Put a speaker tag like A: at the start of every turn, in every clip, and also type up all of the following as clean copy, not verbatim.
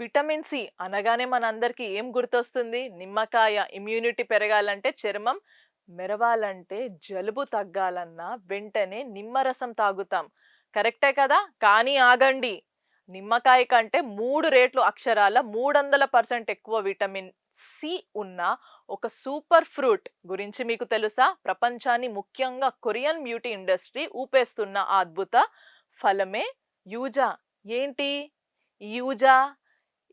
A: Vitamin C అనగానే మనందరికీ ఏం గుర్తొస్తుంది? నిమ్మకాయ. ఇమ్యూనిటీ పెరగాలంటే, చర్మం మెరవాలంటే, జలుబు తగ్గాలన్నా వెంటనే నిమ్మరసం తాగుతాం. కరెక్టే కదా? కానీ ఆగండి. నిమ్మకాయ కంటే 3 రెట్లు అక్షరాల 300% ఎక్కువ విటమిన్ సి ఉన్న ఒక సూపర్ ఫ్రూట్ గురించి మీకు తెలుసా? ప్రపంచాన్ని, ముఖ్యంగా కొరియన్ బ్యూటీ ఇండస్ట్రీ ఊపేస్తున్న ఆ అద్భుత ఫలమే యూజా. ఏంటి ఈ యూజా?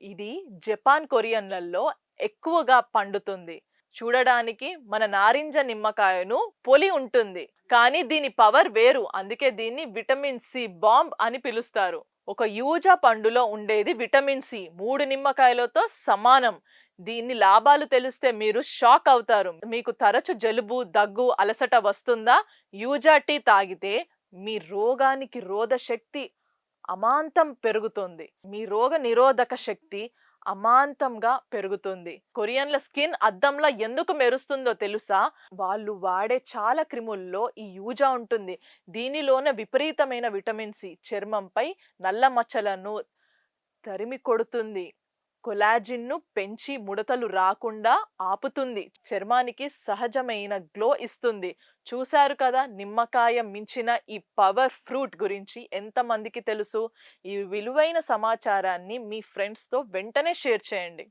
A: ఇది జపాన్, కొరియన్లలో ఎక్కువగా పండుతుంది. చూడడానికి మన నారింజ నిమ్మకాయను పోలి ఉంటుంది. కానీ దీని పవర్ వేరు. అందుకే దీన్ని విటమిన్ సి బాంబ్ అని పిలుస్తారు. ఒక యూజా పండులో ఉండేది విటమిన్ సి 3 నిమ్మకాయలతో సమానం. దీని లాభాలు తెలిస్తే మీరు షాక్ అవుతారు. మీకు తరచు జలుబు, దగ్గు, అలసట వస్తుందా? యూజా టీ తాగితే మీ రోగానికి శక్తి అమాంతం పెరుగుతుంది. మీ రోగ నిరోధక శక్తి అమాంతంగా పెరుగుతుంది. కొరియన్ల స్కిన్ అద్దంలా ఎందుకు మెరుస్తుందో తెలుసా? వాళ్ళు వాడే చాలా క్రిముల్లో ఈ యూజా ఉంటుంది. దీనిలోనే విపరీతమైన విటమిన్ సి చర్మంపై నల్ల మచ్చలను తరిమి కొడుతుంది. కొలాజిన్ను పెంచి ముడతలు రాకుండా ఆపుతుంది. చర్మానికి సహజమైన గ్లో ఇస్తుంది. చూశారు కదా, నిమ్మకాయ మించిన ఈ పవర్ ఫ్రూట్ గురించి ఎంతమందికి తెలుసు? ఈ విలువైన సమాచారాన్ని మీ ఫ్రెండ్స్తో వెంటనే షేర్ చేయండి.